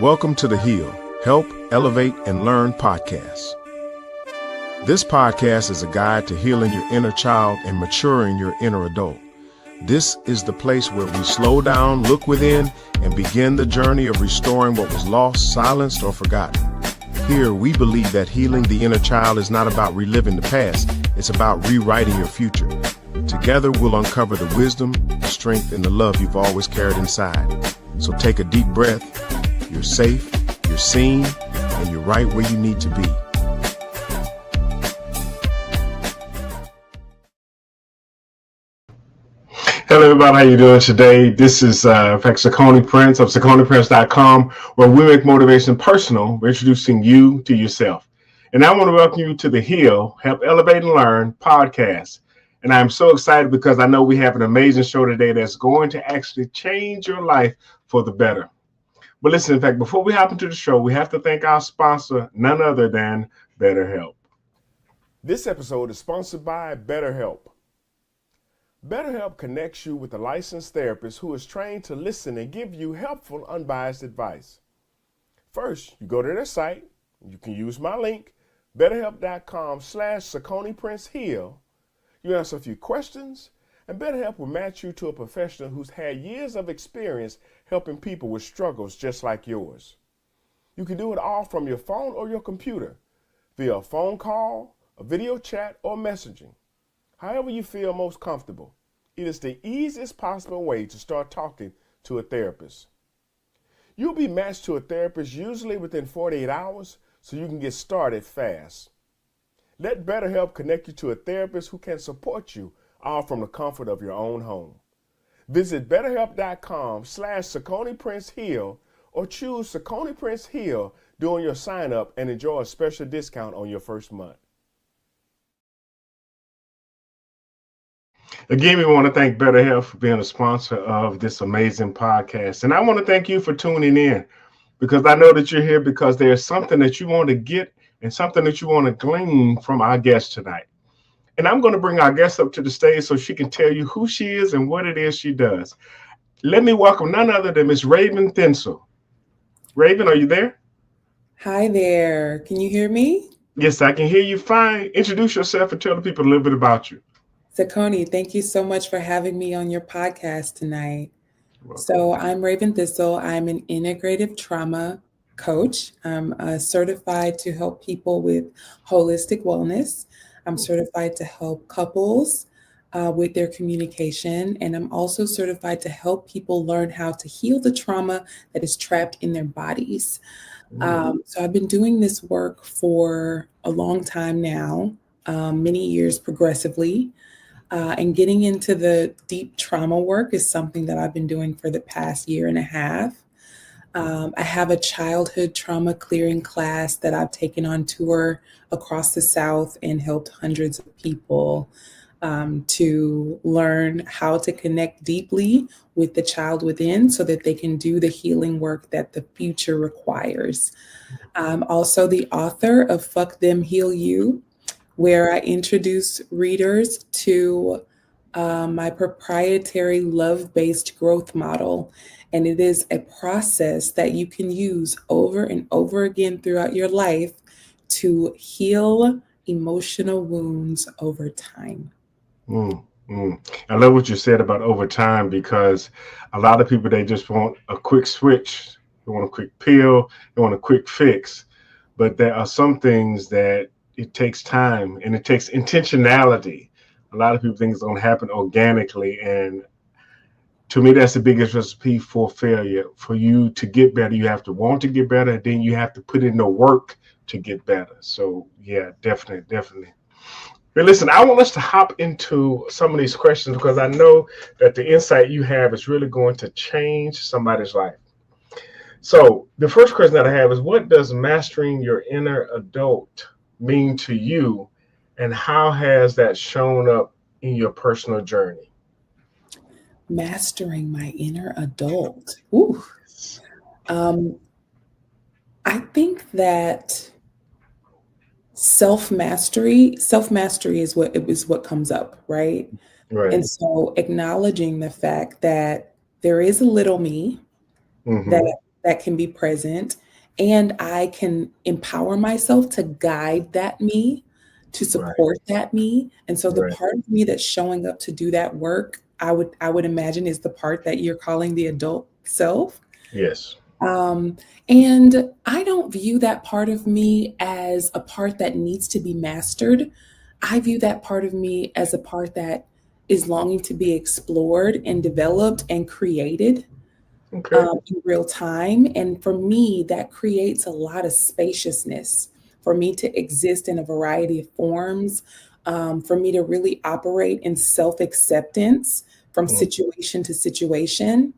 Welcome to the H.E.A.L, Help, Elevate, and Learn podcast. This podcast is a guide to healing your inner child and maturing your inner adult. This is the place where we slow down, look within, and begin the journey of restoring what was lost, silenced, or forgotten. Here, we believe that healing the inner child is not about reliving the past, it's about rewriting your future. Together, we'll uncover the wisdom, the strength, and the love you've always carried inside. So take a deep breath. You're safe, you're seen, and you're right where you need to be. Hello, everybody. How you doing today? This is, in fact, Saucony Prince of SauconyPrince.com, where we make motivation personal. We're introducing you to yourself. And I want to welcome you to the H.E.A.L, Help, Elevate, and Learn podcast. And I'm so excited because I know we have an amazing show today that's going to actually change your life for the better. But listen, in fact, before we hop into the show, we have to thank our sponsor, none other than BetterHelp. This episode is sponsored by BetterHelp. BetterHelp connects you with a licensed therapist who is trained to listen and give you helpful, unbiased advice. First, you go to their site. You can use my link, betterhelp.com/SauconyPrinceHeal. You answer a few questions, and BetterHelp will match you to a professional who's had years of experience helping people with struggles just like yours. You can do it all from your phone or your computer, via a phone call, a video chat, or messaging. However you feel most comfortable, it is the easiest possible way to start talking to a therapist. You'll be matched to a therapist usually within 48 hours, so you can get started fast. Let BetterHelp connect you to a therapist who can support you all from the comfort of your own home. Visit betterhelp.com/SauconyPrinceHeal or choose Saucony Prince Heal during your sign up and enjoy a special discount on your first month. Again, we want to thank BetterHelp for being a sponsor of this amazing podcast. And I want to thank you for tuning in, because I know that you're here because there's something that you want to get and something that you want to glean from our guest tonight. And I'm going to bring our guest up to the stage so she can tell you who she is and what it is she does. Let me welcome none other than Miss Raven Thissel. Raven, are you there? Hi there. Can you hear me? Yes, I can hear you fine. Introduce yourself and tell the people a little bit about you. Saucony, thank you so much for having me on your podcast tonight. So I'm Raven Thissel. I'm an integrative trauma coach. I'm certified to help people with holistic wellness. I'm certified to help couples with their communication. And I'm also certified to help people learn how to heal the trauma that is trapped in their bodies. So I've been doing this work for a long time now, many years progressively. And getting into the deep trauma work is something that I've been doing for the past year and a half. I have a childhood trauma clearing class that I've taken on tour across the South and helped hundreds of people to learn how to connect deeply with the child within so that they can do the healing work that the future requires. I'm also the author of Fuck Them, Heal You, where I introduce readers to my proprietary love-based growth model. And it is a process that you can use over and over again throughout your life to heal emotional wounds over time. I love what you said about over time, because a lot of people, they just want a quick switch. They want a quick pill. They want a quick fix. But there are some things that it takes time and it takes intentionality. A lot of people think it's going to happen organically. And to me, that's the biggest recipe for failure. For you to get better, you have to want to get better, and then you have to put in the work to get better. So yeah, definitely. But listen, I want us to hop into some of these questions because I know that the insight you have is really going to change somebody's life. So the first question that I have is, what does mastering your inner adult mean to you, and how has that shown up in your personal journey? Mastering my inner adult. Ooh. I think that self-mastery is what comes up, right? Right. And so acknowledging the fact that there is a little me that that can be present, and I can empower myself to guide that me, to Right. support that me. And so the Right. part of me that's showing up to do that work, I would imagine is the part that you're calling the adult self. Yes. Um, and I don't view that part of me as a part that needs to be mastered. I view that part of me as a part that is longing to be explored and developed and created Okay. in real time. And for me, that creates a lot of spaciousness for me to exist in a variety of forms, for me to really operate in self acceptance from Mm. situation to situation.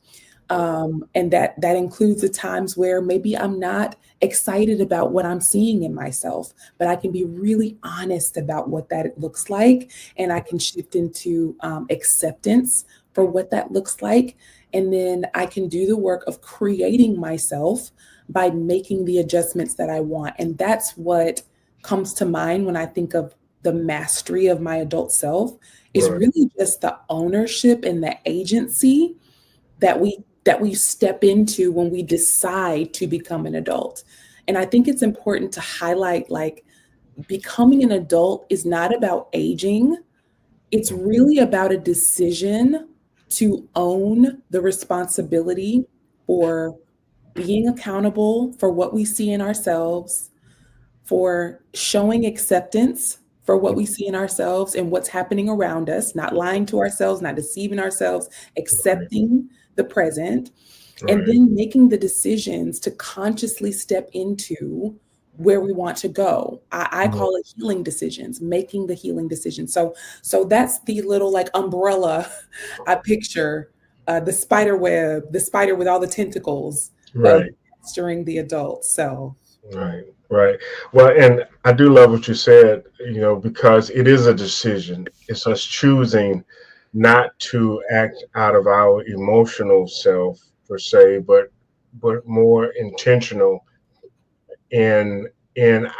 And that includes the times where maybe I'm not excited about what I'm seeing in myself, but I can be really honest about what that looks like, and I can shift into acceptance for what that looks like, and then I can do the work of creating myself by making the adjustments that I want, and that's what comes to mind when I think of the mastery of my adult self. Is Right. really just the ownership and the agency that we step into when we decide to become an adult. And I think it's important to highlight, like, becoming an adult is not about aging. It's really about a decision to own the responsibility for being accountable for what we see in ourselves, for showing acceptance for what we see in ourselves and what's happening around us, not lying to ourselves, not deceiving ourselves, Right. accepting the present, and Right. then making the decisions to consciously step into where we want to go. I Mhm. call it healing decisions, making the healing decisions. So that's the little like umbrella I picture, the spider web, the spider with all the tentacles of Right. mastering the adult self. Right. Right. Well, and I do love what you said, because it is a decision. It's us choosing not to act out of our emotional self per se, but more intentional in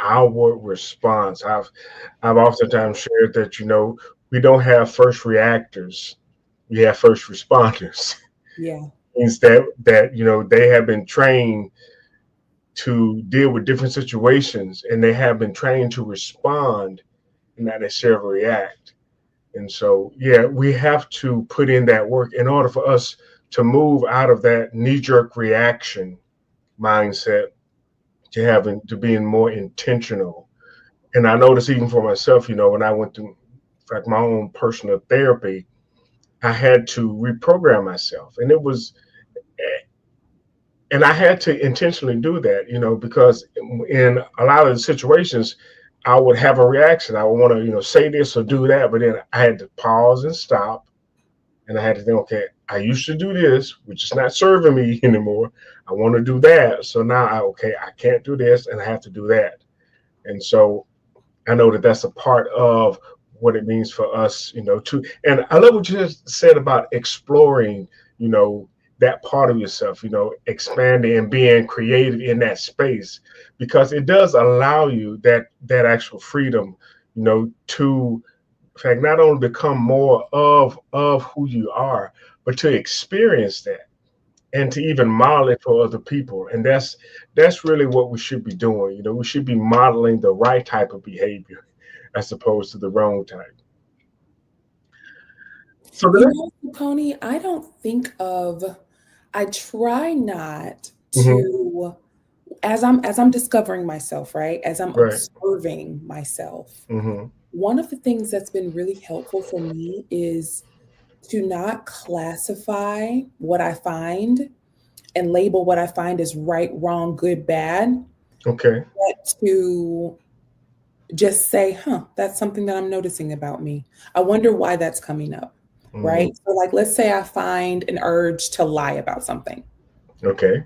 our response. I've oftentimes shared that, we don't have first reactors, we have first responders. Yeah. Means that they have been trained to deal with different situations, and they have been trained to respond and not necessarily react. And so, yeah, we have to put in that work in order for us to move out of that knee-jerk reaction mindset to having to being more intentional. And I noticed even for myself, when I went through, in fact, my own personal therapy, I had to reprogram myself, and I had to intentionally do that, because in a lot of the situations, I would have a reaction. I would want to, say this or do that, but then I had to pause and stop, and I had to think, okay, I used to do this, which is not serving me anymore. I want to do that, so now I can't do this, and I have to do that. And so I know that that's a part of what it means for us, to. And I love what you just said about exploring, you know, that part of yourself, expanding and being creative in that space, because it does allow you that actual freedom, to, in fact, not only become more of who you are, but to experience that and to even model it for other people. And that's really what we should be doing. We should be modeling the right type of behavior as opposed to the wrong type. So the You next. know, Coney, I don't think of, I try not Mhm. to, as I'm discovering myself, right? As I'm Right. observing myself. Hmm. One of the things that's been really helpful for me is to not classify what I find and label what I find as right, wrong, good, bad, Okay. but to just say, huh, that's something that I'm noticing about me. I wonder why that's coming up, Hmm. right? So, like, let's say I find an urge to lie about something. Okay.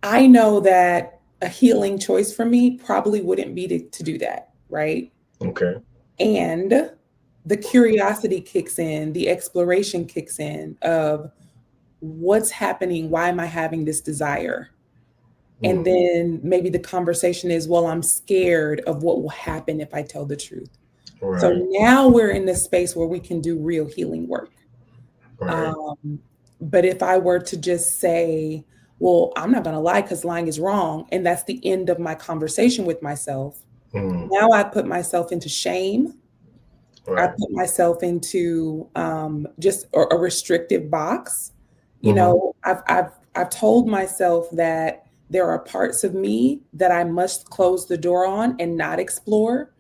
I know that a healing choice for me probably wouldn't be to do that, right? Okay. And the curiosity kicks in, the exploration kicks in of what's happening? Why am I having this desire? And Mm. then maybe the conversation is, well, I'm scared of what will happen if I tell the truth. So Right. now we're in this space where we can do real healing work. Right. Um, but if I were to just say, well, I'm not going to lie because lying is wrong. And that's the end of my conversation with myself. Now I put myself into shame. I Right. put myself into just a restrictive box. You know, I've told myself that there are parts of me that I must close the door on and not explore.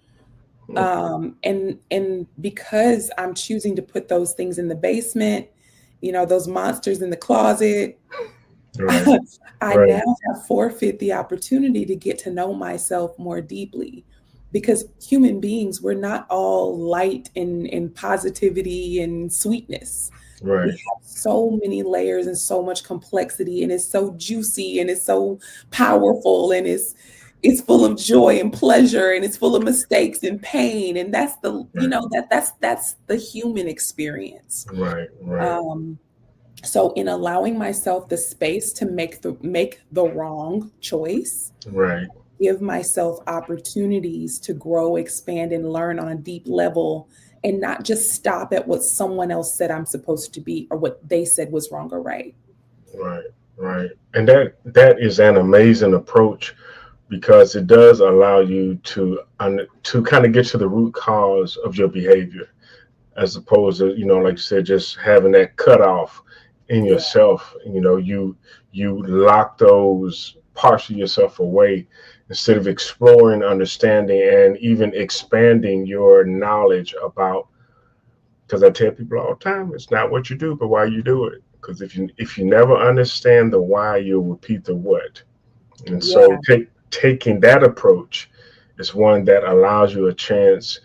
And because I'm choosing to put those things in the basement, you know, those monsters in the closet, Right. I Right. now have forfeit the opportunity to get to know myself more deeply. Because human beings, we're not all light and positivity and sweetness. We Right. have so many layers and so much complexity, and it's so juicy and it's so powerful, and it's full of joy and pleasure, and it's full of mistakes and pain. And that's the, you Right. know, that's the human experience. Right. Right. Um, so in allowing myself the space to make the wrong choice, Right. give myself opportunities to grow, expand, and learn on a deep level, and not just stop at what someone else said I'm supposed to be or what they said was wrong or right. Right. Right. And that is an amazing approach because it does allow you to kind of get to the root cause of your behavior, as opposed to, like you said, just having that cutoff in Yeah, yourself. You lock those parts of yourself away instead of exploring, understanding, and even expanding your knowledge about. Because I tell people all the time, it's not what you do, but why you do it. Because if you never understand the why, you'll repeat the what. And so yeah, taking that approach is one that allows you a chance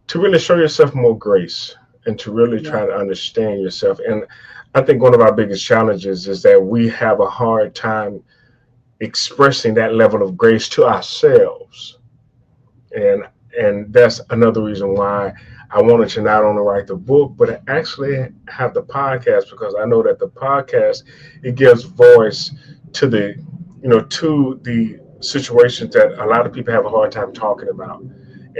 to really show yourself more grace and to really yeah, try to understand yourself. And I think one of our biggest challenges is that we have a hard time expressing that level of grace to ourselves. And that's another reason why I wanted to not only write the book, but actually have the podcast, because I know that the podcast, it gives voice to the situations that a lot of people have a hard time talking about.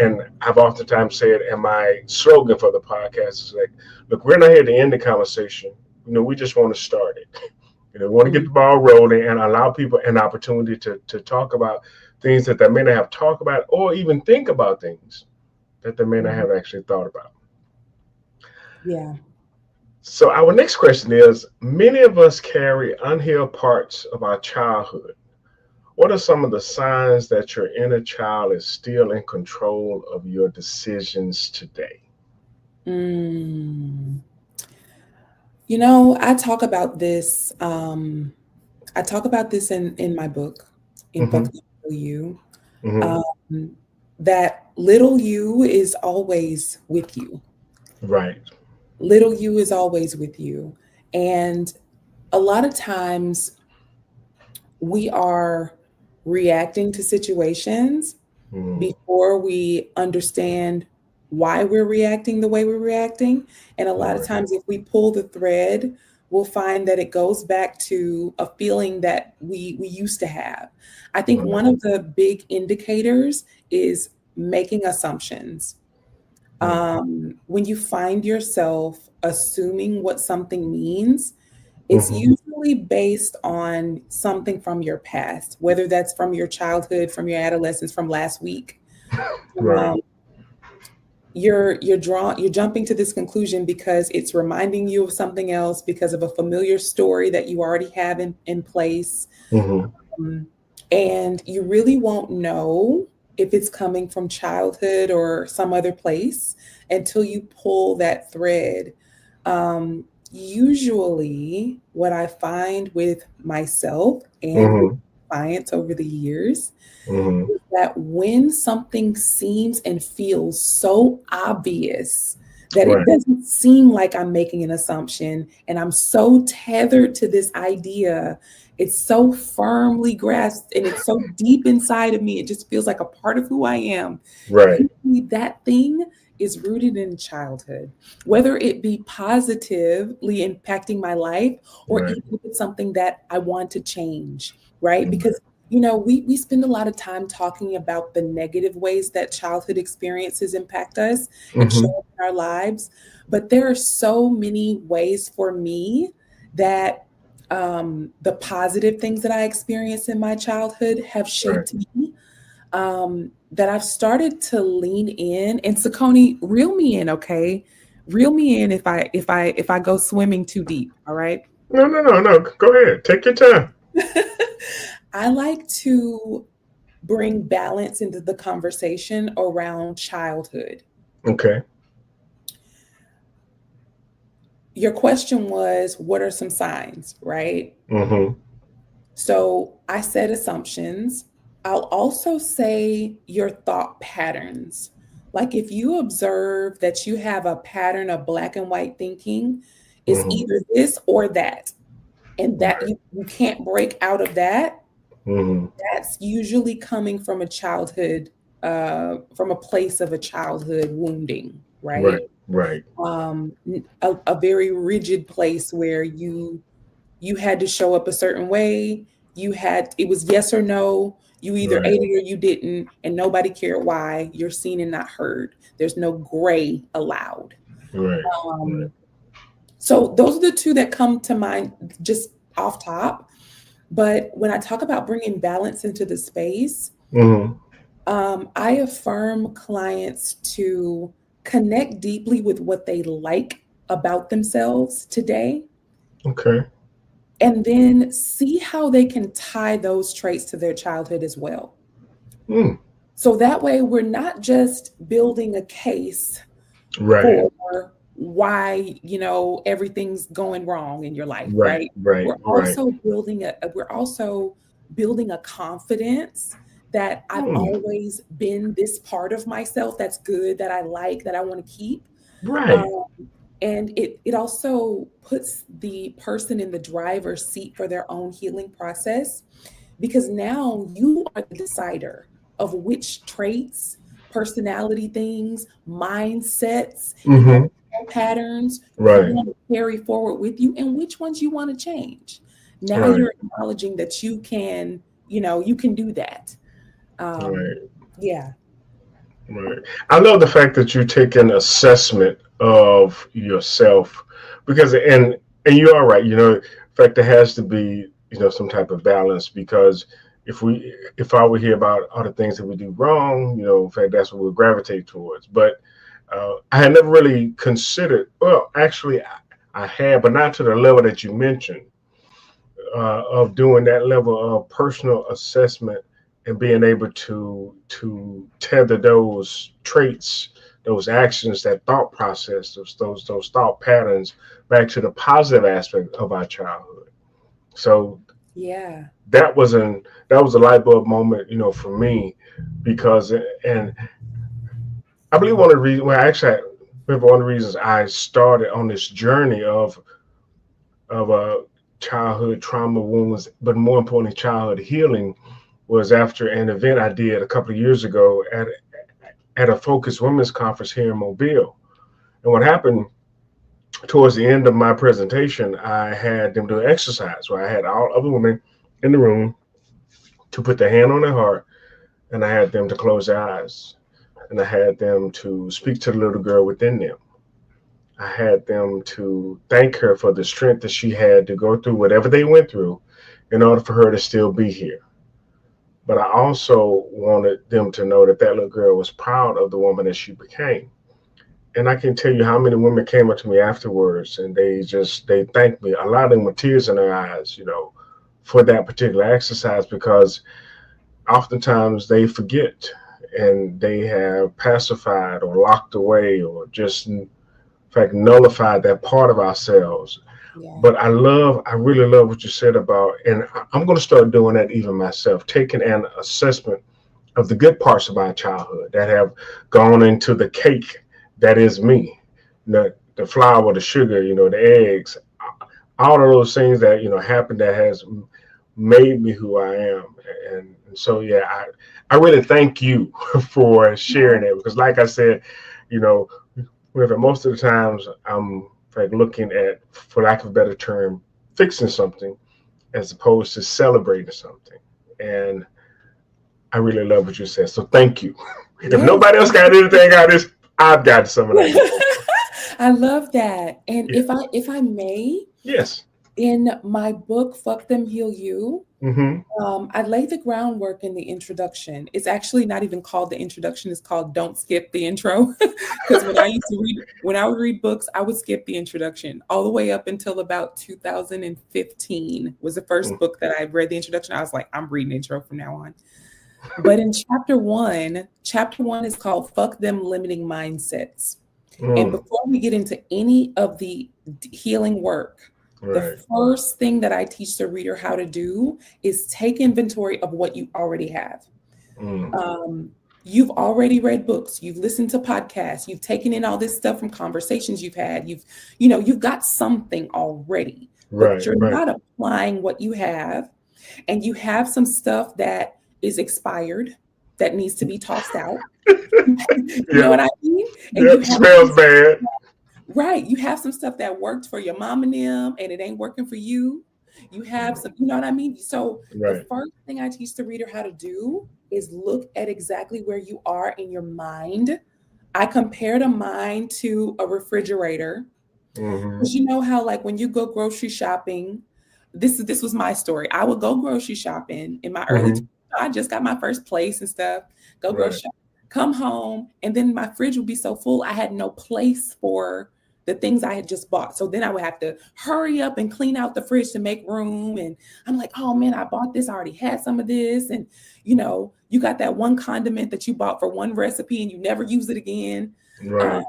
And I've oftentimes said, and my slogan for the podcast is like, look, we're not here to end the conversation. We just want to start it. We want to get mm, the ball rolling and allow people an opportunity to talk about things that they may not have talked about, or even think about things that they may not mhm, have actually thought about. yeah. So our next question is, many of us carry unhealed parts of our childhood. What are some of the signs that your inner child is still in control of your decisions today? Mm. You know, I talk about this in my book, in Mm-hmm. Fuck Little You, Mm-hmm. um, that little you is always with you. Right. Little you is always with you. And a lot of times we are reacting to situations Mm-hmm. before we understand why we're reacting the way we're reacting. And a lot of Right. times, if we pull the thread, we'll find that it goes back to a feeling that we used to have. I think Right. one of the big indicators is making assumptions. Mm-hmm. When you find yourself assuming what something means, it's Mm-hmm. usually based on something from your past, whether that's from your childhood, from your adolescence, from last week. Right. Um, you're jumping to this conclusion because it's reminding you of something else, because of a familiar story that you already have in place. Mm-hmm. Um, and you really won't know if it's coming from childhood or some other place until you pull that thread. Usually, what I find with myself and with Mm-hmm. clients over the years Mm-hmm. is that when something seems and feels so obvious that it Right. doesn't seem like I'm making an assumption, and I'm so tethered to this idea, it's so firmly grasped and it's so deep inside of me, it just feels like a part of who I am. Right. Usually that thing is rooted in childhood, whether it be positively impacting my life or Right. even if it's something that I want to change, right? Right. Because we spend a lot of time talking about the negative ways that childhood experiences impact us and show Mm-hmm. up in our lives. But there are so many ways for me that the positive things that I experienced in my childhood have Right. shaped me. That I've started to lean in. And Sakoni, reel me in, okay? Reel me in if I go swimming too deep. All right. No, no, no, no. Go ahead. Take your time. I like to bring balance into the conversation around childhood. Okay. Your question was, what are some signs, right? Mm-hmm. So I said assumptions. I'll also say your thought patterns. Like if you observe that you have a pattern of black and white thinking, it's Mm-hmm. either this or that, and that Right. you can't break out of that, Mm-hmm. that's usually coming from a childhood, from a place of a childhood wounding, Right. right? Right. A very rigid place where you had to show up a certain way. It was yes or no. You either Right. ate it or you didn't, and nobody cared why. You're seen and not heard. There's no gray allowed. Right. Right. Um, so those are the two that come to mind just off top. But when I talk about bringing balance into the space, Mm-hmm. I affirm clients to connect deeply with what they like about themselves today, Okay. and then see how they can tie those traits to their childhood as well. Mm. So that way, we're not just building a case Right. for why everything's going wrong in your life, Right. right? Right. we're Right. also building a we're also building a confidence that I've Mm. always been this part of myself that's good, that I like, that I want to keep. Right. um, and it also puts the person in the driver's seat for their own healing process, because now you are the decider of which traits, personality things, mindsets, Mm-hmm. emotional patterns you Right. want to carry forward with you, and which ones you want to change. Now Right. you're acknowledging that you can do that. Um, Right. yeah. Right. I love the fact that you take an assessment of yourself because and you are right, in fact there has to be, some type of balance because if I would hear about all the things that we do wrong, in fact that's what we'll gravitate towards. But I had never really considered, well, actually I had, but not to the level that you mentioned, of doing that level of personal assessment and being able to tether those traits, those actions, that thought process, those thought patterns back to the positive aspect of our childhood. So Yeah. that was a light bulb moment, for me, because and I believe one of the reasons, well, actually, I remember one of the reasons I started on this journey of childhood trauma wounds, but more importantly, childhood healing, was after an event I did a couple of years ago at a Focus Women's Conference here in Mobile. And what happened towards the end of my presentation, I had them do an exercise where I had all other women in the room to put their hand on their heart, and I had them to close their eyes, and I had them to speak to the little girl within them. I had them to thank her for the strength that she had to go through whatever they went through in order for her to still be here. But I also wanted them to know that that little girl was proud of the woman that she became. And I can tell you how many women came up to me afterwards and they thanked me. A lot of them with tears in their eyes, for that particular exercise, because oftentimes they forget and they have pacified or locked away or just in fact nullified that part of ourselves. Yeah. But I really love what you said about, and I'm going to start doing that even myself, taking an assessment of the good parts of my childhood that have gone into the cake that is me, the flour, the sugar, the eggs, all of those things that, happened that has made me who I am. And so, yeah, I really thank you for sharing it because, like I said, you know, most of the times I'm like looking at, for lack of a better term, fixing something as opposed to celebrating something. And I really love what you said. So thank you. If Yes. nobody else got anything out of this, I've got some of that. I love that. And Yeah. if I may, Yes. In my book, Fuck Them, Heal You, Mm-hmm. I lay the groundwork in the introduction. It's actually not even called the introduction. It's called Don't Skip the Intro. Because when I would read books, I would skip the introduction all the way up until about 2015 was the first book that I read the introduction. I was like, I'm reading the intro from now on. But in chapter one is called Fuck Them Limiting Mindsets. And Mm. before we get into any of the healing work, the Right. first thing that I teach the reader how to do is take inventory of what you already have. Mm. You've already read books, you've listened to podcasts, you've taken in all this stuff from conversations you've had, you've got something already, but Right. you're Right. not applying what you have, and you have some stuff that is expired that needs to be tossed out. You know Yep. what I mean? And you Yep. have Smells bad. right. You have some stuff that worked for your mom and them, and it ain't working for you. You have some, you know what I mean? So the Right. first thing I teach the reader how to do is look at exactly where you are in your mind. I compared a mind to a refrigerator. Mm-hmm. Because you know how, like, when you go grocery shopping, this was my story. I would go grocery shopping in my early 20s. Mm-hmm. I just got my first place and stuff. Go Right. grocery shopping, come home, and then my fridge would be so full I had no place for the things I had just bought. So then I would have to hurry up and clean out the fridge to make room. And I'm like, oh man, I bought this. I already had some of this. And you got that one condiment that you bought for one recipe and you never use it again. Uh, Right.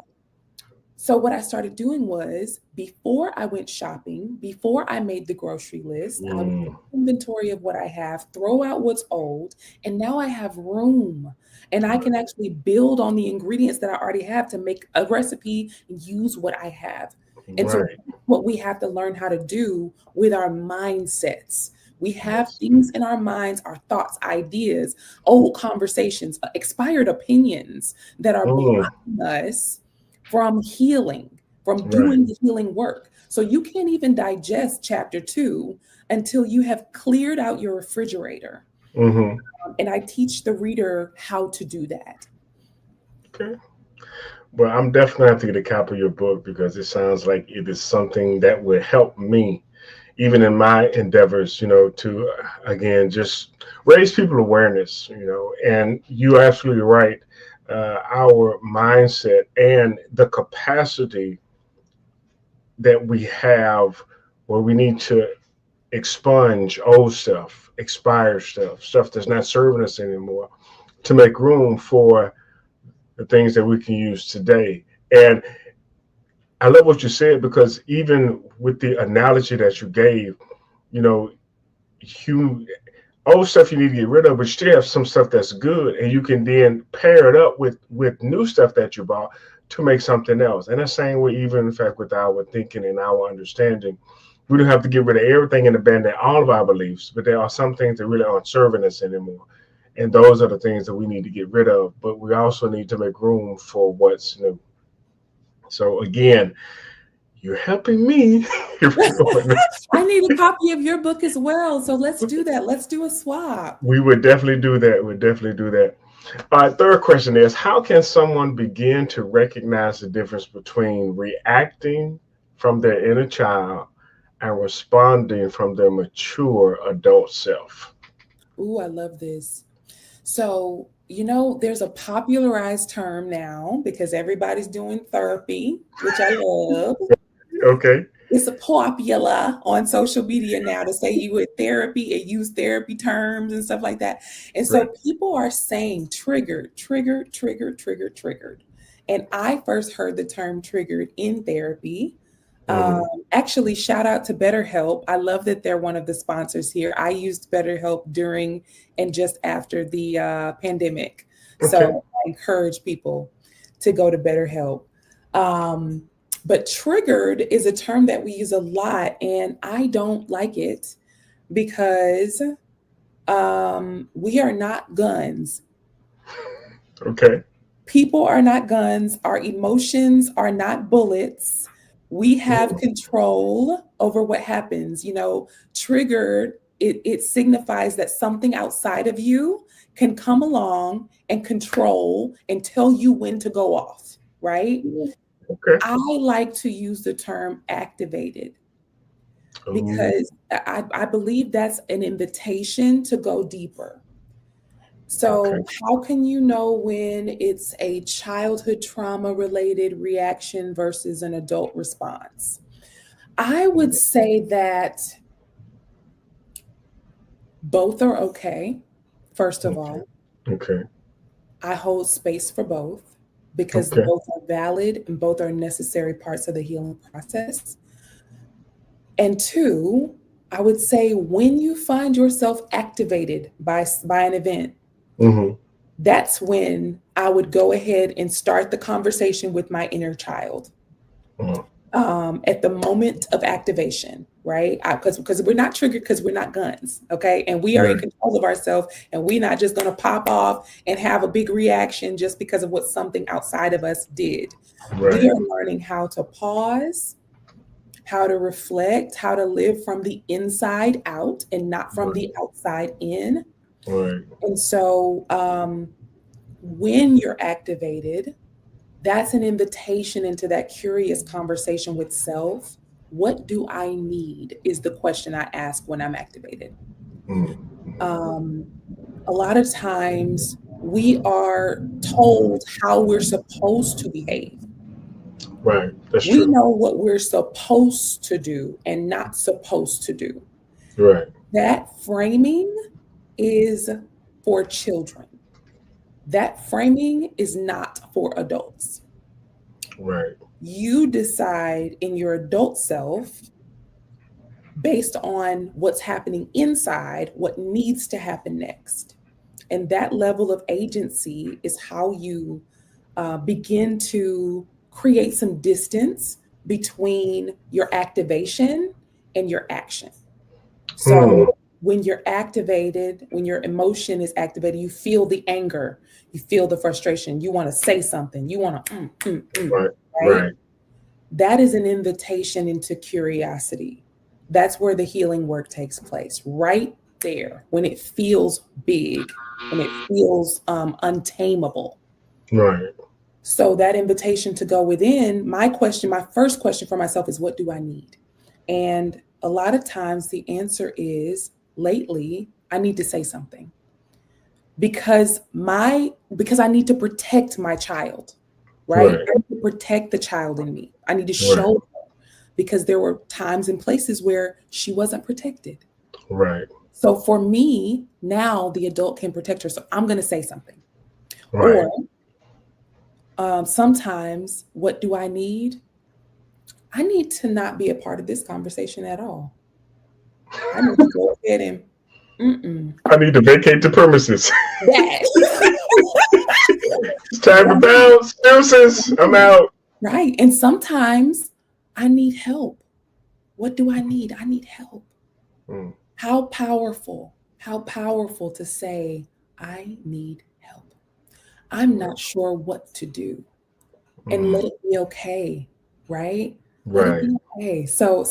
so what I started doing was, before I went shopping, before I made the grocery list, I would take Mm. inventory of what I have, throw out what's old, and now I have room. And I can actually build on the ingredients that I already have to make a recipe and use what I have. And so Right. what we have to learn how to do with our mindsets. We have Yes. things in our minds, our thoughts, ideas, old conversations, expired opinions that are Mm. blocking us from healing, from Right. doing the healing work. So you can't even digest chapter 2 until you have cleared out your refrigerator. Mm-hmm. And I teach the reader how to do that. Okay. Well, I'm definitely have to get a copy of your book because it sounds like it is something that would help me, even in my endeavors, to again just raise people awareness, and you're absolutely right. Our mindset and the capacity that we have where we need to expunge old stuff, expired stuff that's not serving us anymore, to make room for the things that we can use today. And I love what you said because even with the analogy that you gave, you know, you old stuff you need to get rid of, but you still have some stuff that's good, and you can then pair it up with new stuff that you bought to make something else. And the same way, even in fact, with our thinking and our understanding, we don't have to get rid of everything and abandon all of our beliefs, but there are some things that really aren't serving us anymore. And those are the things that we need to get rid of. But we also need to make room for what's new. So again, you're helping me. I need a copy of your book as well. So let's do that. Let's do a swap. We would definitely do that. We'd definitely do that. All right, third question is, how can someone begin to recognize the difference between reacting from their inner child and responding from their mature adult self? Ooh, I love this. So, there's a popularized term now because everybody's doing therapy, which I love. Okay. It's a popular on social media now to say you with therapy and use therapy terms and stuff like that. And Right. so people are saying triggered, triggered, triggered, triggered, triggered. And I first heard the term triggered in therapy. Mm-hmm. Actually, shout out to BetterHelp. I love that they're one of the sponsors here. I used BetterHelp during and just after the pandemic. Okay. So I encourage people to go to BetterHelp. But triggered is a term that we use a lot, and I don't like it because we are not guns. Okay. People are not guns. Our emotions are not bullets. We have control over what happens. Triggered, it signifies that something outside of you can come along and control and tell you when to go off, right? Okay. I like to use the term activated. because I believe that's an invitation to go deeper. So, how can you know when it's a childhood trauma related reaction versus an adult response? I would say that both are okay, first of all. Okay. I hold space for both because both are valid and both are necessary parts of the healing process. And two, I would say when you find yourself activated by an event, that's when I would go ahead and start the conversation with my inner child. At the moment of activation, right? Because we're not triggered because we're not guns, okay? And we are in control of ourselves, and we're not just going to pop off and have a big reaction just because of what something outside of us did. We are learning how to pause, how to reflect, how to live from the inside out and not from the outside in. And so when you're activated, that's an invitation into that curious conversation with self. What do I need is the question I ask when I'm activated. A lot of times we are told how we're supposed to behave. That's we true. know what we're supposed to do and not supposed to do. That framing is for children. That framing is not for adults. You decide in your adult self, based on what's happening inside, what needs to happen next. And that level of agency is how you begin to create some distance between your activation and your action. So when you're activated, when your emotion is activated, you feel the anger, you feel the frustration, you want to say something, you want to, right? That is an invitation into curiosity. That's where the healing work takes place, right there, when it feels big, when it feels untamable. So that invitation to go within, my first question for myself is, what do I need? And a lot of times the answer is, lately, I need to say something because I need to protect my child, right? I need to protect the child in me. I need to show her, because there were times and places where she wasn't protected. So for me, now the adult can protect her. So I'm going to say something. Or sometimes, what do I need? I need to not be a part of this conversation at all. I need to go ahead and I need to vacate the premises. that. It's time to bounce. Deuces. I'm out. Right. And sometimes I need help. What do I need? I need help. How powerful to say, I need help. I'm not sure what to do. And let it be okay. Right? Let it be okay. So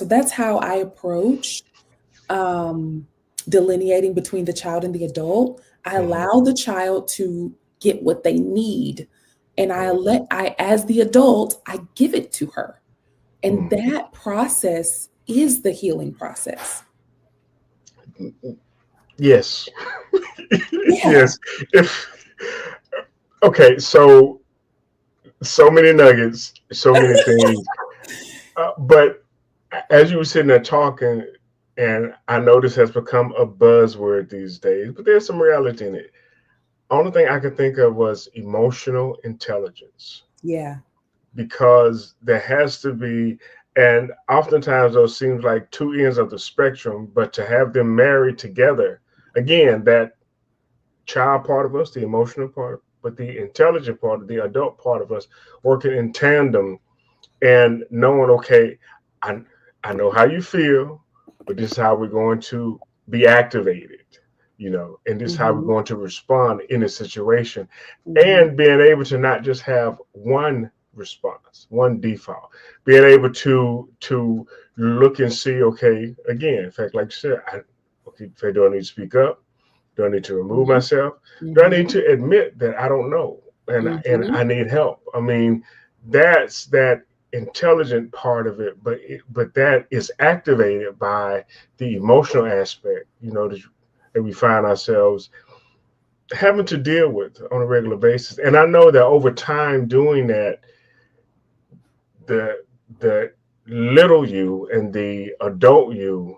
that's how I approach delineating between the child and the adult. I allow the child to get what they need. And as the adult, I give it to her. And that process is the healing process. Yes. Yes. Okay, so many nuggets, so many things. But as you were sitting there talking, and I know this has become a buzzword these days, but there's some reality in it. Only thing I could think of was emotional intelligence. Because there has to be, and oftentimes those seems like two ends of the spectrum, but to have them married together, again, that child part of us, the emotional part, but the intelligent part, the adult part of us working in tandem and knowing, okay, I know how you feel, but this is how we're going to be activated, and this is how we're going to respond in a situation, and being able to not just have one response, one default, being able to look and see, okay, again, in fact, like you said, do I need to speak up? Do I need to remove myself? Do I need to admit that I don't know and I need help? I mean, that's that intelligent part of it, but that is activated by the emotional aspect, that we find ourselves having to deal with on a regular basis. And I know that over time doing that, the little you and the adult you,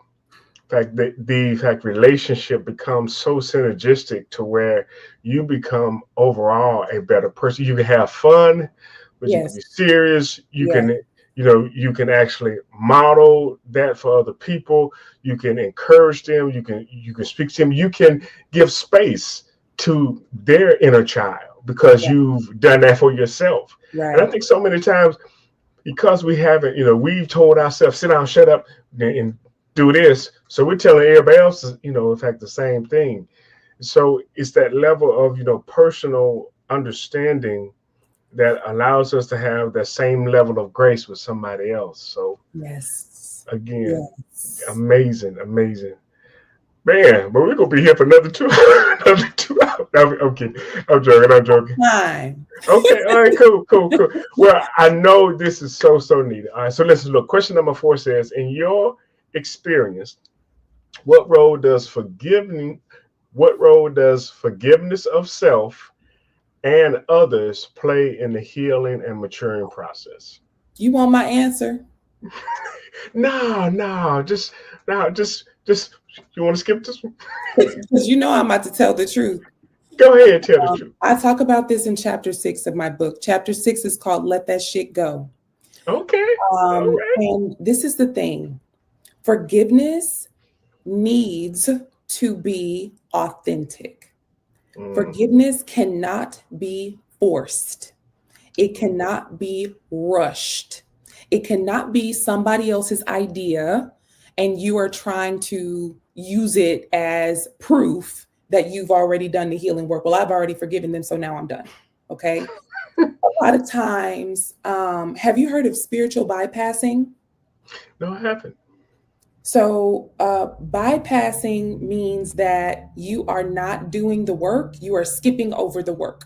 in fact relationship becomes so synergistic to where you become overall a better person. You can have fun, but you can Yes. be serious. You Yeah. can, you can actually model that for other people. You can encourage them. You can speak to them. You can give space to their inner child because Yeah. you've done that for yourself. And I Right. think so many times, because we haven't, we've told ourselves, sit down, shut up, and do this. So we're telling everybody else, in fact, the same thing. So it's that level of, personal understanding that allows us to have that same level of grace with somebody else. So Yes. again, Yes. amazing, amazing. Man, but we're gonna be here for another two, another 2 hours. I'm kidding. I'm joking. I'm joking. Time. Okay, all right, cool, cool, cool. Well, I know this is so needed. All right, so listen, look, question number 4 says, in your experience, what role does forgiveness of self and others play in the healing and maturing process? You want my answer? No, just you want to skip this one? Because I'm about to tell the truth. Go ahead, tell the truth. I talk about this in chapter 6 of my book. Chapter 6 is called Let That Shit Go. Okay, all right. And this is the thing. Forgiveness needs to be authentic. Forgiveness cannot be forced. It cannot be rushed. It cannot be somebody else's idea and you are trying to use it as proof that you've already done the healing work. Well, I've already forgiven them, so now I'm done. Okay. A lot of times, have you heard of spiritual bypassing? No, I haven't. So, bypassing means that you are not doing the work, you are skipping over the work.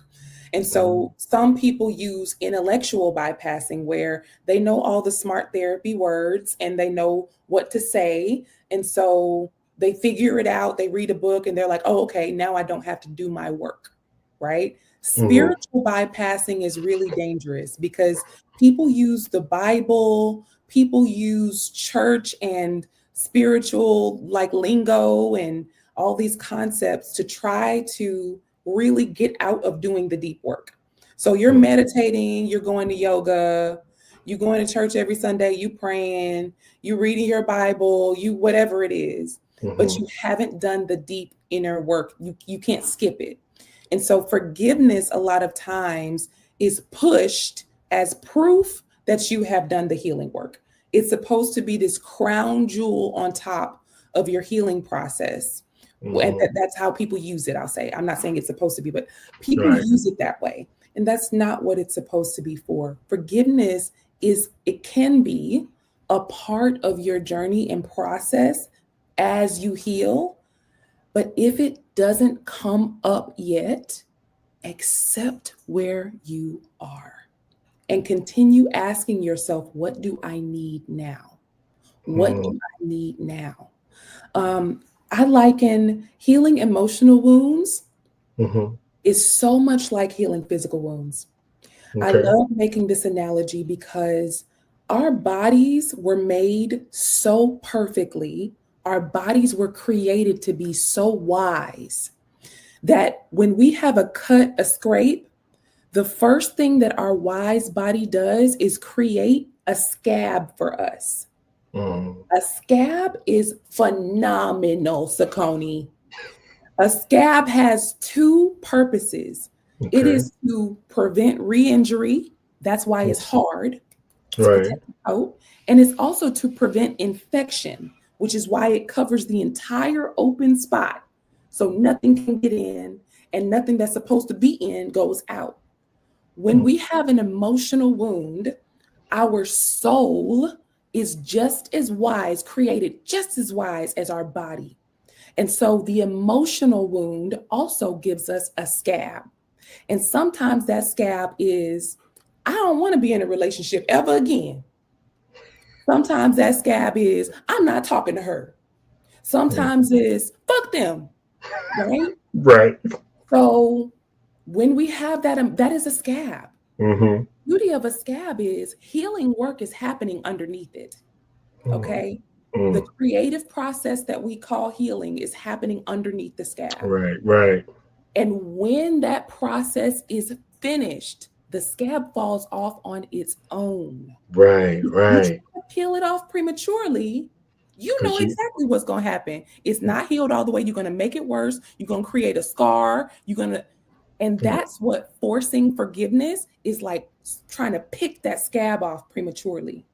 And so, some people use intellectual bypassing where they know all the smart therapy words and they know what to say. And so, they figure it out, they read a book, and they're like, oh, okay, now I don't have to do my work, right? Spiritual bypassing is really dangerous because people use the Bible, people use church and spiritual like lingo and all these concepts to try to really get out of doing the deep work. So you're meditating, you're going to yoga, you going to church every Sunday, you praying, you reading your Bible, you whatever it is, but you haven't done the deep inner work. You can't skip it. And so forgiveness a lot of times is pushed as proof that you have done the healing work. It's supposed to be this crown jewel on top of your healing process. And that's how people use it, I'll say. I'm not saying it's supposed to be, but people use it that way. And that's not what it's supposed to be for. Forgiveness it can be a part of your journey and process as you heal. But if it doesn't come up yet, accept where you are and continue asking yourself, what do I need now? What do I need now? I liken healing emotional wounds is so much like healing physical wounds. I love making this analogy because our bodies were made so perfectly. Our bodies were created to be so wise that when we have a cut, a scrape, the first thing that our wise body does is create a scab for us. A scab is phenomenal, Sakoni. A scab has 2 purposes. It is to prevent re-injury. That's why it's hard to protect the coat. And it's also to prevent infection, which is why it covers the entire open spot. So nothing can get in and nothing that's supposed to be in goes out. When we have an emotional wound, our soul is just as wise, created just as wise as our body. And so the emotional wound also gives us a scab. And sometimes that scab is I don't want to be in a relationship ever again. Sometimes that scab is, I'm not talking to her. Sometimes it's, fuck them, right? Right. So when we have that, that is a scab. Mm-hmm. Beauty of a scab is healing work is happening underneath it, okay? The creative process that we call healing is happening underneath the scab. Right, right. And when that process is finished, the scab falls off on its own. Right, You right. try to peel it off prematurely, you know exactly what's going to happen. It's not healed all the way. You're going to make it worse. You're going to create a scar. And that's what forcing forgiveness is like, trying to pick that scab off prematurely.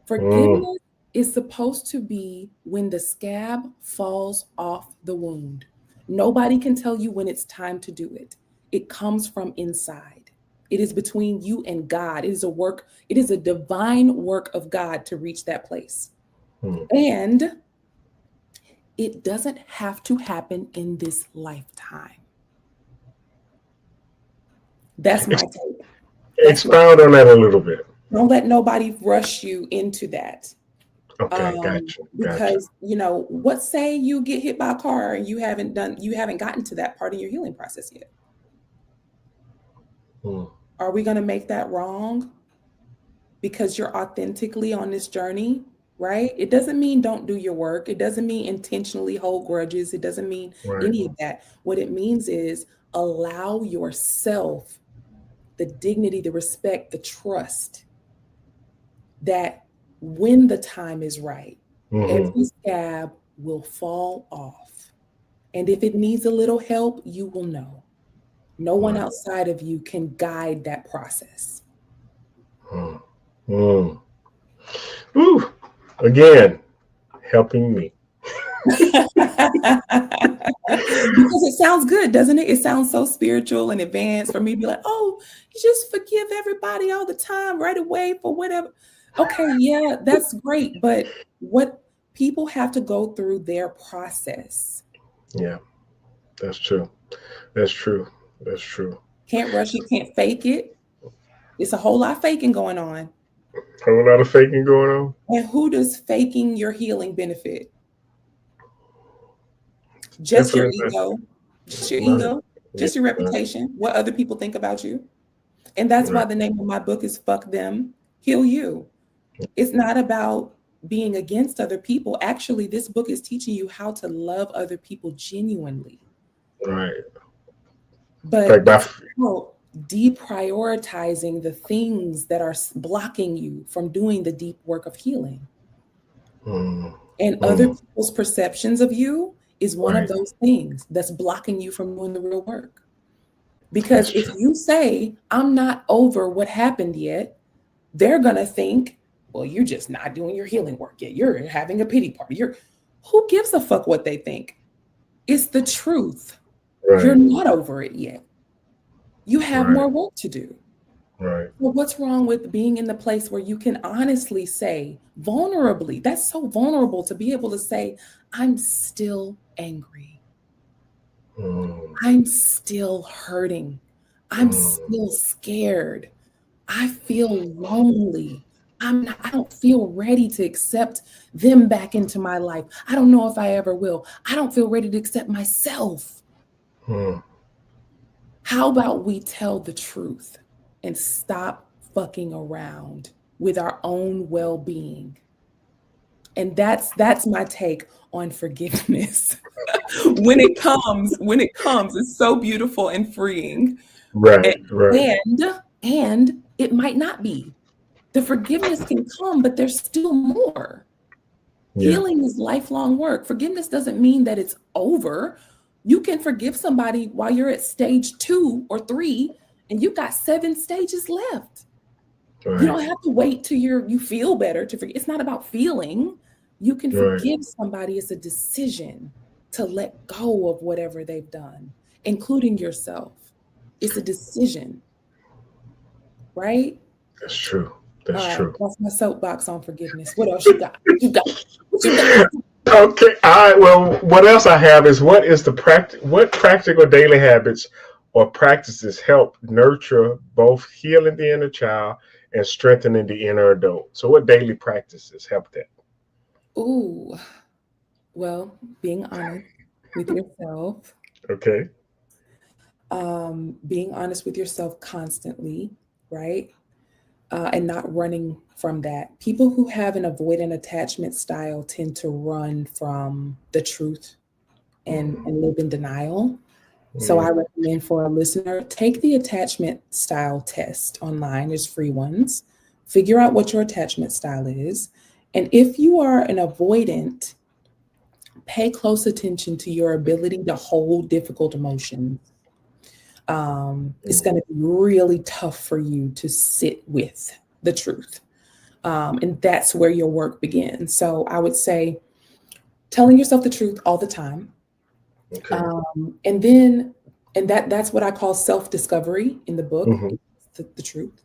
Forgiveness is supposed to be when the scab falls off the wound. Nobody can tell you when it's time to do it. It comes from inside. It is between you and God. It is a work. It is a divine work of God to reach that place. And it doesn't have to happen in this lifetime. That's my take. Expound on that a little bit. Don't let nobody rush you into that. Okay, gotcha. Because what say you get hit by a car and you haven't gotten to that part of your healing process yet. Are we going to make that wrong because you're authentically on this journey, right? It doesn't mean don't do your work. It doesn't mean intentionally hold grudges. It doesn't mean any of that. What it means is allow yourself the dignity, the respect, the trust that when the time is right, every scab will fall off. And if it needs a little help, you will know. No one outside of you can guide that process. Ooh, again, helping me. Because it sounds good, doesn't it? It sounds so spiritual and advanced for me to be like, oh, you just forgive everybody all the time right away for whatever. Okay, yeah, that's great. But what people have to go through their process. Yeah, that's true. That's true. That's true. Can't rush it, can't fake it. It's a whole lot of faking going on. A whole lot of faking going on. And who does faking your healing benefit? Just your ego. Just your ego. Just your reputation. What other people think about you. And that's why the name of my book is Fuck Them, Heal You. It's not about being against other people. Actually, this book is teaching you how to love other people genuinely. Right. But deprioritizing the things that are blocking you from doing the deep work of healing. And other people's perceptions of you is one of those things that's blocking you from doing the real work. Because if you say, I'm not over what happened yet, they're going to think, well, you're just not doing your healing work yet. You're having a pity party. Who gives a fuck what they think? It's the truth. You're not over it yet. You have more work to do. Well, what's wrong with being in the place where you can honestly say, vulnerably, that's so vulnerable to be able to say, I'm still angry. I'm still hurting. I'm still scared. I feel lonely. I don't feel ready to accept them back into my life. I don't know if I ever will. I don't feel ready to accept myself. How about we tell the truth and stop fucking around with our own well-being? And that's my take on forgiveness. When it comes, it's so beautiful and freeing. And it might not be. The forgiveness can come, but there's still more. Healing is lifelong work. Forgiveness doesn't mean that it's over. You can forgive somebody while you're at stage 2 or 3, and you've got 7 stages left. You don't have to wait till you feel better to forgive. It's not about feeling. You can forgive somebody. It's a decision to let go of whatever they've done, including yourself. It's a decision, right? That's true. That's true. That's my soapbox on forgiveness. What else you got? What you got? Okay. All right. Well, what else I have is what practical daily habits or practices help nurture both healing the inner child and strengthening the inner adult? So what daily practices help that? Ooh, well, being honest with yourself, Okay. being honest with yourself constantly, right? And not running from that. People who have an avoidant attachment style tend to run from the truth and live in denial. So I recommend for a listener, take the attachment style test online. There's free ones. Figure out what your attachment style is. And if you are an avoidant, pay close attention to your ability to hold difficult emotions. It's going to be really tough for you to sit with the truth. And that's where your work begins. So I would say telling yourself the truth all the time. Okay. That's what I call self-discovery in the book, the truth.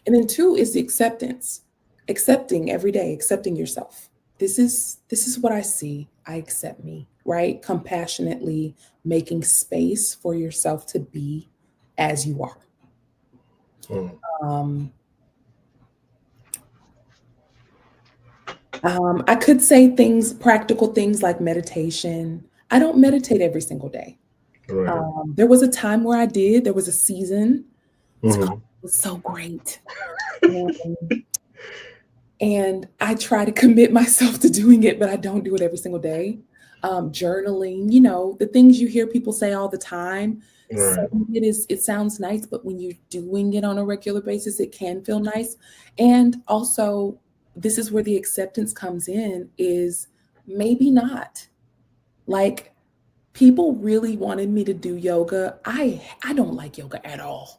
And then 2 is the acceptance, accepting every day, accepting yourself. This is what I see. I accept me, right? Compassionately making space for yourself to be as you are. I could say practical things like meditation. I don't meditate every single day. Right. There was a time where I did. There was a season. It was so great. And I try to commit myself to doing it, but I don't do it every single day. Journaling, the things you hear people say all the time. Right. It sounds nice, but when you're doing it on a regular basis, it can feel nice. And also, this is where the acceptance comes in, is maybe not. Like, people really wanted me to do yoga. I don't like yoga at all.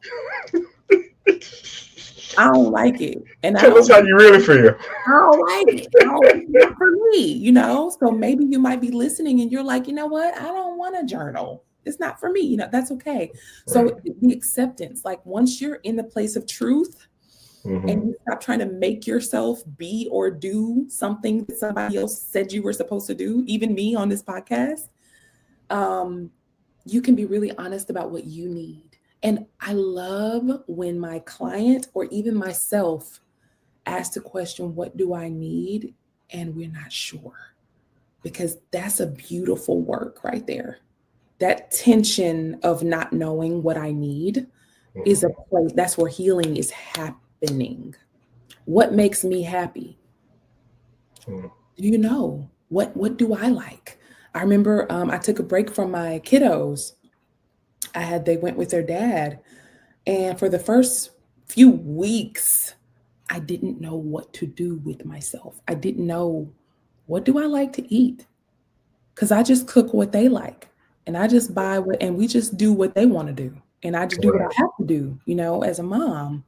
I don't like it. And Tell us how you really feel. I don't like it. It's not for me, So maybe you might be listening and you're like, you know what? I don't want to journal. It's not for me. That's okay. So the acceptance, like once you're in the place of truth and you stop trying to make yourself be or do something that somebody else said you were supposed to do, even me on this podcast, you can be really honest about what you need. And I love when my client or even myself ask the question, what do I need? And we're not sure, because that's a beautiful work right there. That tension of not knowing what I need is a place, that's where healing is happening. What makes me happy? Do you know? What do I like? I remember I took a break from my kiddos. They went with their dad. And for the first few weeks, I didn't know what to do with myself. I didn't know, what do I like to eat? Because I just cook what they like. And I just and we just do what they want to do. And I just do what I have to do, as a mom.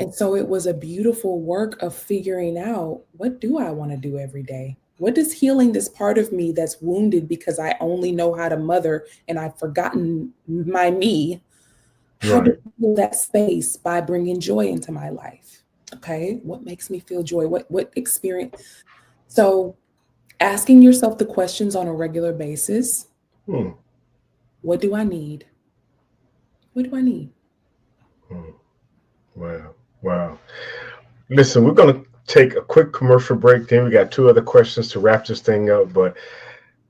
And so it was a beautiful work of figuring out, what do I want to do every day? What does healing this part of me that's wounded because I only know how to mother and I've forgotten my me? How do I fill that space by bringing joy into my life? Okay, what makes me feel joy? What experience? So asking yourself the questions on a regular basis. What do I need? What do I need? Wow. Listen, we're going to take a quick commercial break. Then we got 2 other questions to wrap this thing up. But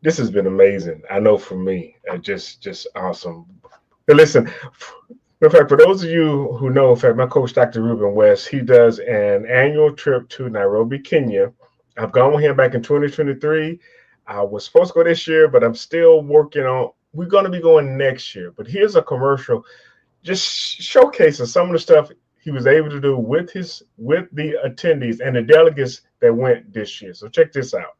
this has been amazing. I know for me, just awesome. But listen, in fact, for those of you who know, in fact, my coach, Dr. Ruben West, he does an annual trip to Nairobi, Kenya. I've gone with him back in 2023. I was supposed to go this year, but I'm still working on, we're going to be going next year. But here's a commercial just showcasing some of the stuff he was able to do with the attendees and the delegates that went this year. So check this out.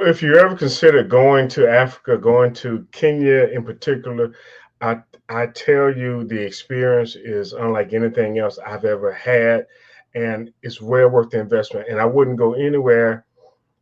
if you ever consider going to Africa, going to Kenya in particular, I I tell you the experience is unlike anything else I've ever had, and it's well worth the investment. And I wouldn't go anywhere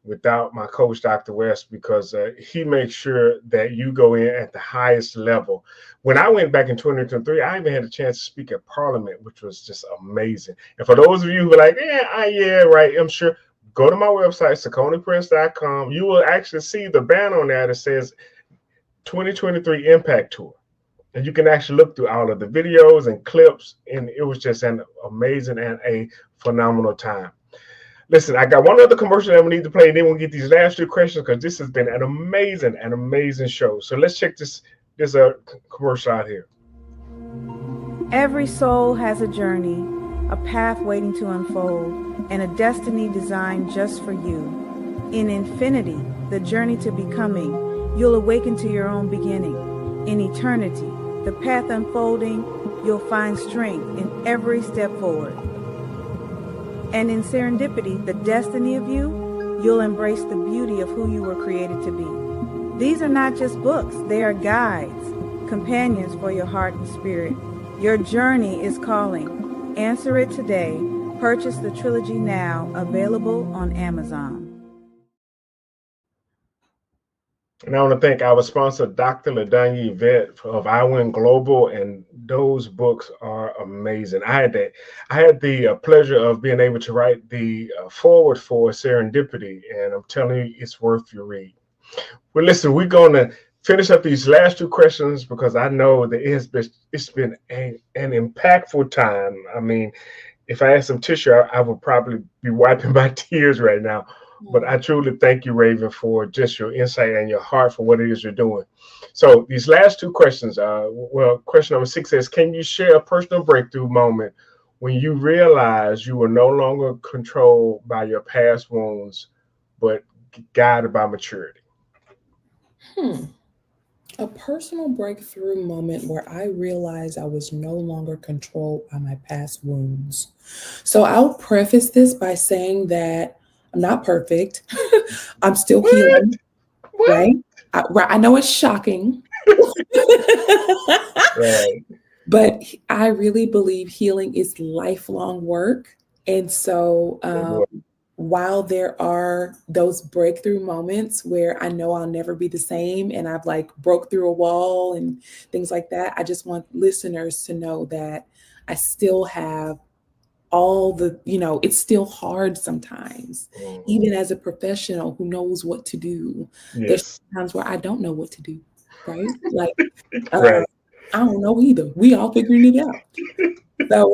without my coach, Dr. West, because he makes sure that you go in at the highest level. When I went back in 2023, I even had a chance to speak at Parliament, which was just amazing. And for those of you who are like, yeah, right, I'm sure, go to my website, saconiprince.com. You will actually see the banner on there that says 2023 Impact Tour. And you can actually look through all of the videos and clips, and it was just an amazing and a phenomenal time. Listen, I got one other commercial that we need to play, and then we'll get these last two questions because this has been an amazing show. So let's check this commercial out here. Every soul has a journey, a path waiting to unfold, and a destiny designed just for you. In infinity, the journey to becoming, you'll awaken to your own beginning. In eternity, the path unfolding, you'll find strength in every step forward. And in serendipity, the destiny of you, you'll embrace the beauty of who you were created to be. These are not just books, they are guides, companions for your heart and spirit. Your journey is calling. Answer it today. Purchase the trilogy now, available on Amazon. And I want to thank our sponsor, Dr. LaDanya Yvette of iWin Global, and those books are amazing. I had the pleasure of being able to write the foreword for Serendipity, and I'm telling you, it's worth your read. Well, listen, we're going to finish up these last two questions because I know that it's been an impactful time. I mean, if I had some tissue, I would probably be wiping my tears right now. But I truly thank you, Raven, for just your insight and your heart for what it is you're doing. So these last two questions, question number 6 says, can you share a personal breakthrough moment when you realized you were no longer controlled by your past wounds, but guided by maturity? A personal breakthrough moment where I realized I was no longer controlled by my past wounds. So I'll preface this by saying that I'm not perfect. I'm still healing, right? I know it's shocking. Right. But I really believe healing is lifelong work. And so while there are those breakthrough moments where I know I'll never be the same and I've like broke through a wall and things like that, I just want listeners to know that I still have all the, it's still hard sometimes, even as a professional who knows what to do. Yes. There's times where I don't know what to do, right? Like, right. I don't know either. We all figuring it out. So,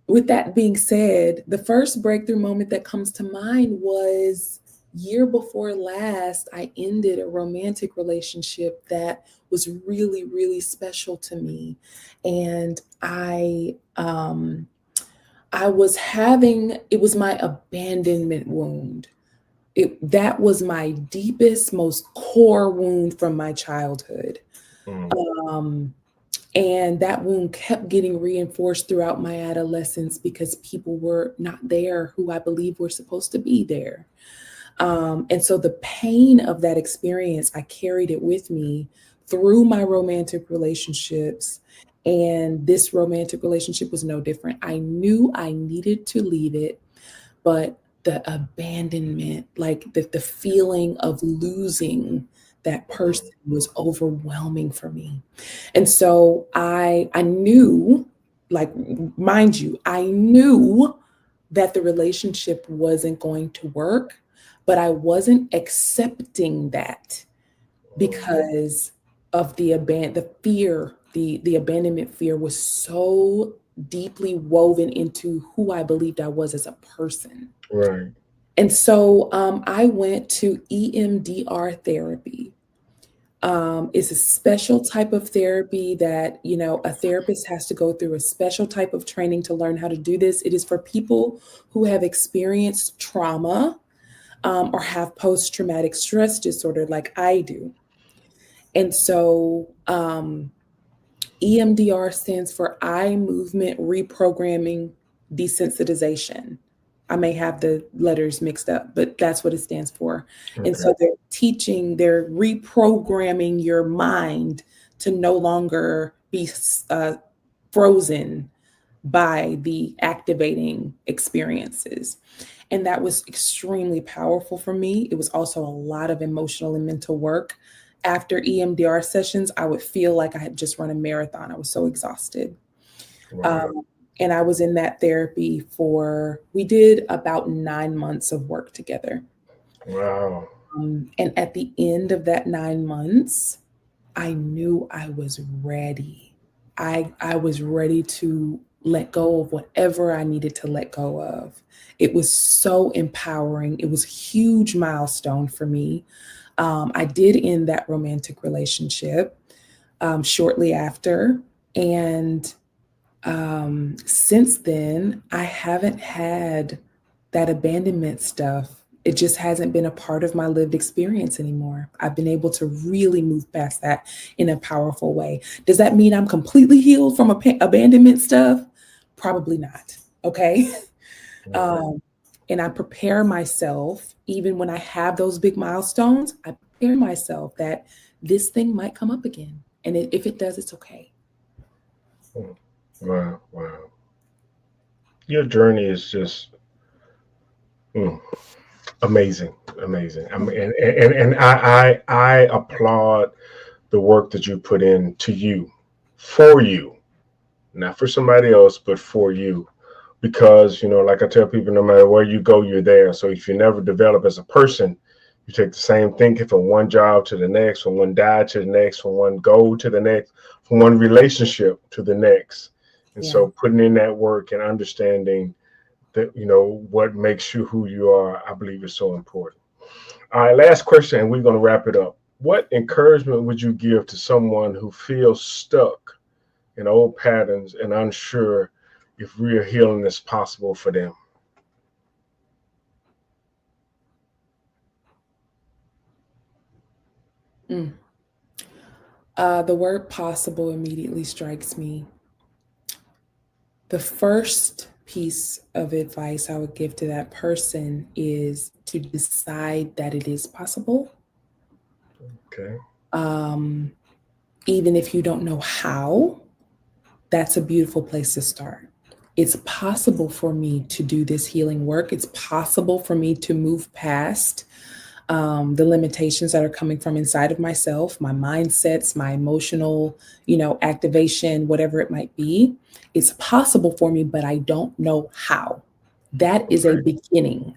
with that being said, the first breakthrough moment that comes to mind was year before last. I ended a romantic relationship that was really, really special to me. And it was my abandonment wound. That was my deepest, most core wound from my childhood. And that wound kept getting reinforced throughout my adolescence because people were not there who I believe were supposed to be there. And so the pain of that experience, I carried it with me through my romantic relationships. And this romantic relationship was no different. I knew I needed to leave it, but the abandonment, like the feeling of losing that person was overwhelming for me. And so I knew, like, mind you, I knew that the relationship wasn't going to work, but I wasn't accepting that because of the fear, the abandonment fear was so deeply woven into who I believed I was as a person. Right. And so I went to EMDR therapy. It's a special type of therapy that, a therapist has to go through a special type of training to learn how to do this. It is for people who have experienced trauma or have post-traumatic stress disorder like I do. And so EMDR stands for eye movement reprogramming desensitization. I may have the letters mixed up, but that's what it stands for. Okay. And so they're reprogramming your mind to no longer be frozen by the activating experiences. And that was extremely powerful for me. It was also a lot of emotional and mental work. After EMDR sessions, I would feel like I had just run a marathon. I was so exhausted. Wow. And I was in that therapy we did about 9 months of work together. Wow. And at the end of that 9 months, I knew I was ready. I was ready to let go of whatever I needed to let go of. It was so empowering. It was a huge milestone for me. I did end that romantic relationship shortly after. And since then, I haven't had that abandonment stuff. It just hasn't been a part of my lived experience anymore. I've been able to really move past that in a powerful way. Does that mean I'm completely healed from abandonment stuff? Probably not. Okay. And I prepare myself, even when I have those big milestones, I prepare myself that this thing might come up again. And if it does, it's okay. Wow. Your journey is just amazing. I mean, and I applaud the work that you put in to you, for you, not for somebody else, but for you. Because, like I tell people, no matter where you go, you're there. So if you never develop as a person, you take the same thinking from one job to the next, from one diet to the next, from one goal to the next, from one relationship to the next. And so putting in that work and understanding that, what makes you who you are, I believe is so important. All right, last question, and we're going to wrap it up. What encouragement would you give to someone who feels stuck in old patterns and unsure if real healing is possible for them? The word possible immediately strikes me. The first piece of advice I would give to that person is to decide that it is possible. Okay. Even if you don't know how, that's a beautiful place to start. It's possible for me to do this healing work. It's possible for me to move past the limitations that are coming from inside of myself, my mindsets, my emotional, activation, whatever it might be. It's possible for me, but I don't know how. That is a beginning.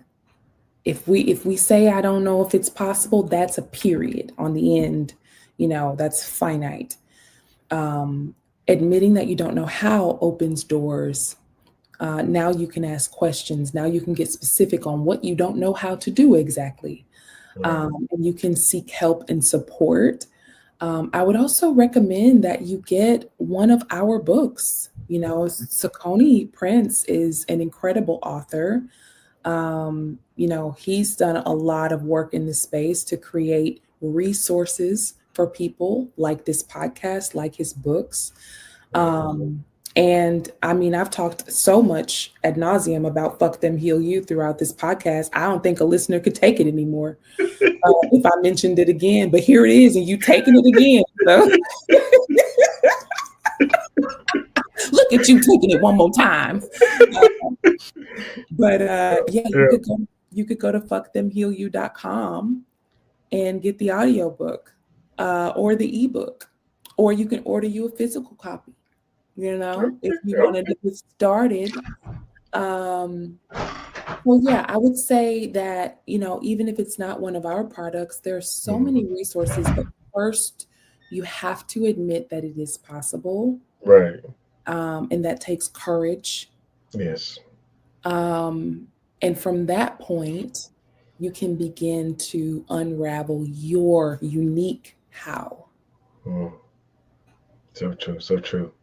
If we say I don't know if it's possible, that's a period on the end. That's finite. Admitting that you don't know how opens doors. Now you can ask questions. Now you can get specific on what you don't know how to do exactly. And you can seek help and support. I would also recommend that you get one of our books. Sakoni Prince is an incredible author. He's done a lot of work in this space to create resources for people like this podcast, like his books. And I mean, I've talked so much ad nauseum about Fuck Them, Heal You throughout this podcast. I don't think a listener could take it anymore if I mentioned it again, but here it is, and you taking it again. So. Look at you taking it one more time. You could go to fuckthemhealyou.com and get the audiobook or the ebook, or you can order you a physical copy. If you wanted to get started. I would say that, even if it's not one of our products, there are so many resources, but first you have to admit that it is possible. Right. And that takes courage. Yes. And from that point, you can begin to unravel your unique how. So true.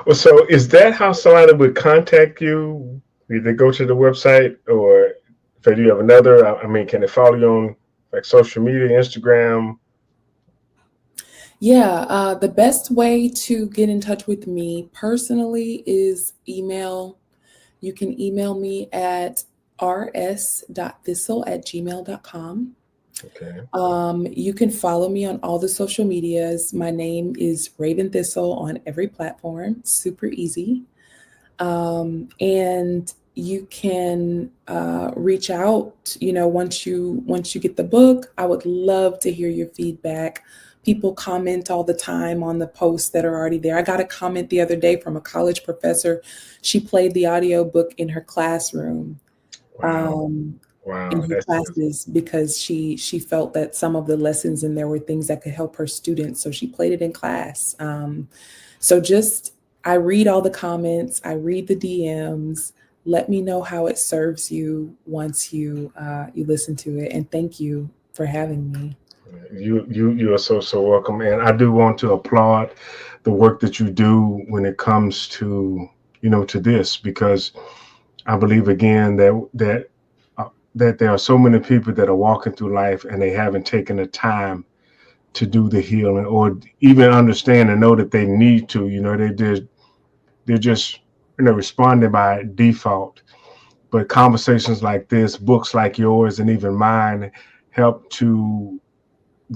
Well, so is that how somebody would contact you? Either go to the website, or if they do have another, can they follow you on like social media, Instagram? Yeah, the best way to get in touch with me personally is email. You can email me at rs.thissel@gmail.com. Okay. You can follow me on all the social medias. My name is Raven Thistle on every platform. Super easy. And you can reach out, once you get the book. I would love to hear your feedback. People comment all the time on the posts that are already there. I got a comment the other day from a college professor. She played the audiobook in her classroom. Wow. In her classes because she felt that some of the lessons in there were things that could help her students. So she played it in class. I read all the comments, I read the DMs. Let me know how it serves you once you listen to it. And thank you for having me. You are so welcome. And I do want to applaud the work that you do when it comes to, to this, because I believe again that there are so many people that are walking through life and they haven't taken the time to do the healing or even understand and know that they need to. They're just responding by default. But conversations like this, books like yours and even mine help to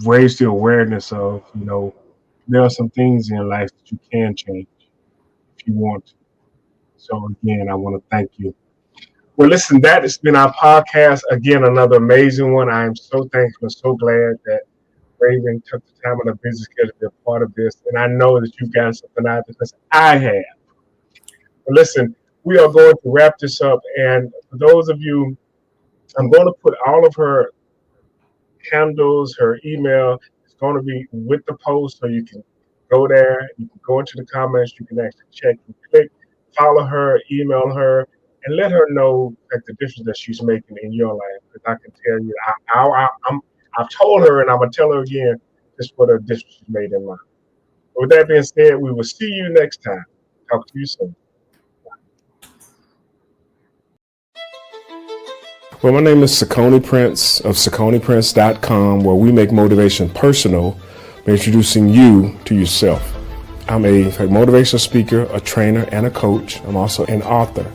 raise the awareness of, there are some things in life that you can change if you want to. So again, I want to thank you. Well, listen, that has been our podcast. Again, another amazing one. I am so thankful and so glad that Raven took the time on her busy schedule to be a part of this. And I know that you got something out of this, because I have. But listen, we are going to wrap this up. And for those of you, I'm going to put all of her handles, her email. It's going to be with the post, so you can go there. You can go into the comments. You can actually check and click, follow her, email her, and let her know like the difference that she's making in your life. Because I can tell you, I've told her, and I'm gonna tell her again, just what a difference she's made in mine. With that being said, we will see you next time. Talk to you soon. Well, my name is Sakoni Prince of SakoniPrince.com, where we make motivation personal by introducing you to yourself. I'm a motivational speaker, a trainer, and a coach. I'm also an author.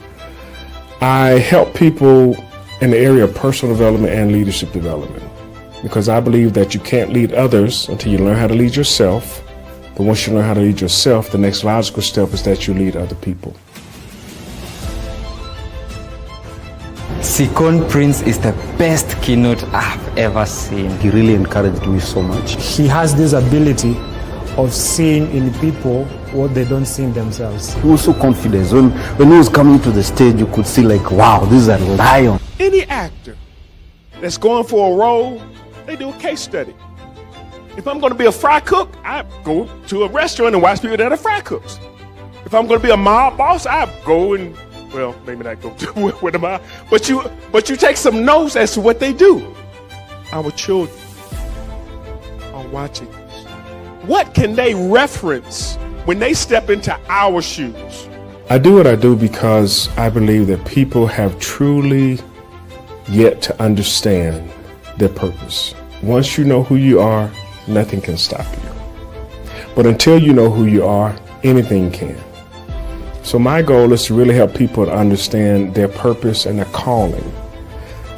I help people in the area of personal development and leadership development, because I believe that you can't lead others until you learn how to lead yourself. But once you learn how to lead yourself, the next logical step is that you lead other people. Sakoni Prince is the best keynote I've ever seen. He really encouraged me so much. He has this ability of seeing in people what they don't see in themselves. He was so confident. When he was coming to the stage, you could see like, wow, this is a lion. Any actor that's going for a role, they do a case study. If I'm going to be a fry cook, I go to a restaurant and watch people that are fry cooks. If I'm going to be a mob boss, I go and, well, maybe not go to with the mob, but you take some notes as to what they do. Our children are watching us. What can they reference when they step into our shoes? I do what I do because I believe that people have truly yet to understand their purpose. Once you know who you are, nothing can stop you. But until you know who you are, anything can. So my goal is to really help people to understand their purpose and their calling.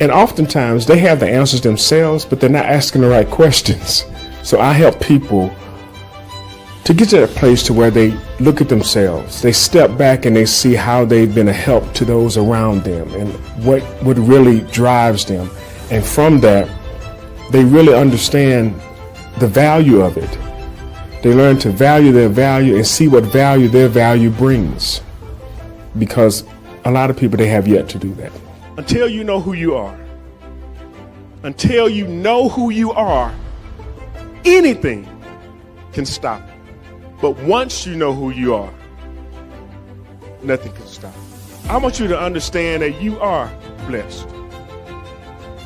And oftentimes they have the answers themselves, but they're not asking the right questions. So I help people to get to that place to where they look at themselves, they step back and they see how they've been a help to those around them and what really drives them. And from that, they really understand the value of it. They learn to value their value and see what value their value brings. Because a lot of people, they have yet to do that. Until you know who you are, anything can stop you. But once you know who you are, nothing can stop you. I want you to understand that you are blessed.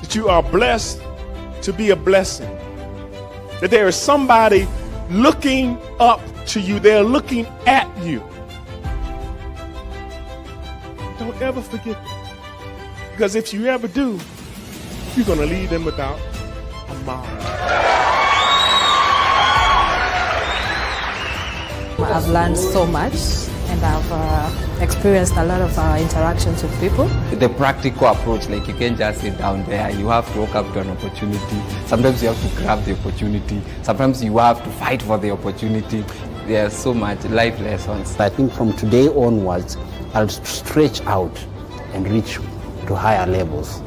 That you are blessed to be a blessing. That there is somebody looking up to you. They're looking at you. Don't ever forget that. Because if you ever do, you're going to leave them without a model. I've learned so much, and and I've experienced a lot of interactions with people. The practical approach, like you can't just sit down there, you have to walk up to an opportunity. Sometimes you have to grab the opportunity. Sometimes you have to fight for the opportunity. There's so much life lessons. I think from today onwards, I'll stretch out and reach to higher levels.